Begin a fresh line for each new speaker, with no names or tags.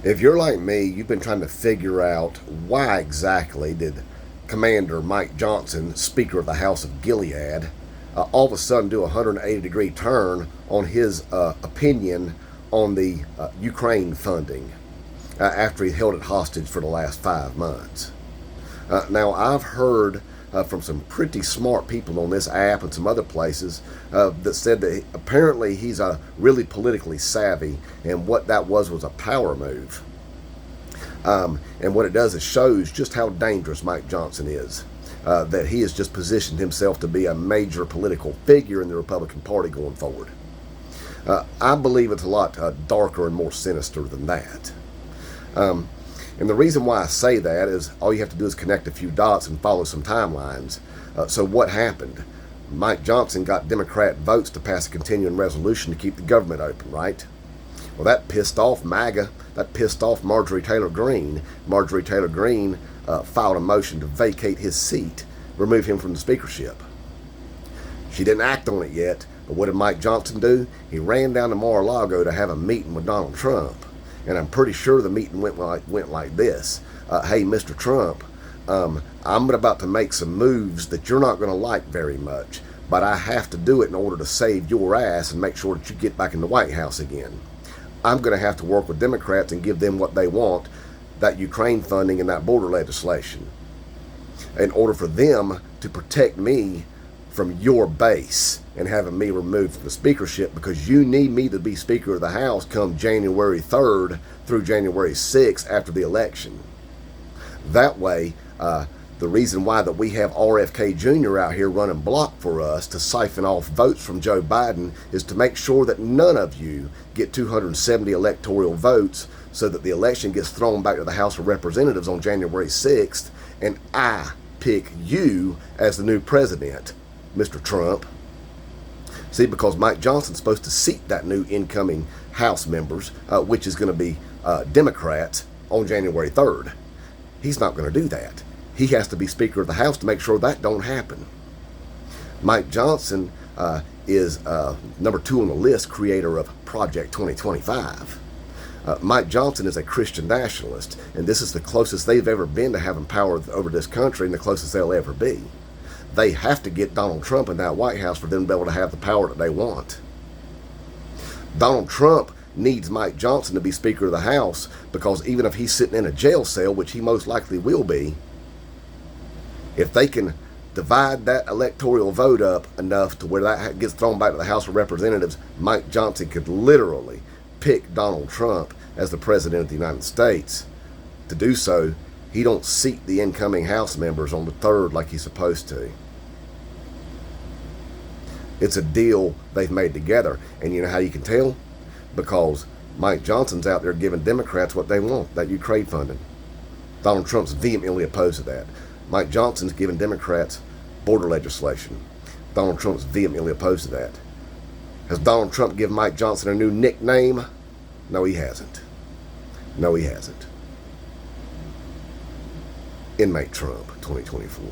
If you're like me, you've been trying to figure out why exactly did Commander Mike Johnson, Speaker of the House of Gilead, all of a sudden do a 180-degree turn on his opinion on the Ukraine funding after he held it hostage for the last 5 months. Now, I've heard from some pretty smart people on this app and some other places that said that apparently he's really politically savvy, and what that was a power move. And what it does is shows just how dangerous Mike Johnson is. That he has just positioned himself to be a major political figure in the Republican Party going forward. I believe it's a lot darker and more sinister than that. And the reason why I say that is all you have to do is connect a few dots and follow some timelines. So what happened? Mike Johnson got Democrat votes to pass a continuing resolution to keep the government open, right? Well, that pissed off MAGA. That pissed off Marjorie Taylor Greene. Marjorie Taylor Greene filed a motion to vacate his seat, remove him from the speakership. She didn't act on it yet, but what did Mike Johnson do? He ran down to Mar-a-Lago to have a meeting with Donald Trump. And I'm pretty sure the meeting went like this. Hey, Mr. Trump, I'm about to make some moves that you're not going to like very much, but I have to do it in order to save your ass and make sure that you get back in the White House again. I'm going to have to work with Democrats and give them what they want, that Ukraine funding and that border legislation, in order for them to protect me from your base and having me removed from the speakership, because you need me to be Speaker of the House come January 3rd through January 6th after the election. That way, the reason why that we have RFK Jr. out here running block for us to siphon off votes from Joe Biden is to make sure that none of you get 270 electoral votes, so that the election gets thrown back to the House of Representatives on January 6th, and I pick you as the new president, Mr. Trump. See, because Mike Johnson's supposed to seat that new incoming House members, which is going to be Democrats, on January 3rd. He's not going to do that. He has to be Speaker of the House to make sure that don't happen. Mike Johnson is number 2 on the list, creator of Project 2025. Mike Johnson is a Christian nationalist, and this is the closest they've ever been to having power over this country, and the closest they'll ever be. They have to get Donald Trump in that White House for them to be able to have the power that they want. Donald Trump needs Mike Johnson to be Speaker of the House, because even if he's sitting in a jail cell, which he most likely will be, if they can divide that electoral vote up enough to where that gets thrown back to the House of Representatives, Mike Johnson could literally pick Donald Trump as the President of the United States. To do so, he don't seat the incoming House members on the 3rd like he's supposed to. It's a deal they've made together. And you know how you can tell? Because Mike Johnson's out there giving Democrats what they want, that Ukraine funding. Donald Trump's vehemently opposed to that. Mike Johnson's giving Democrats border legislation. Donald Trump's vehemently opposed to that. Has Donald Trump given Mike Johnson a new nickname? No, he hasn't. No, he hasn't. Inmate Trump 2024.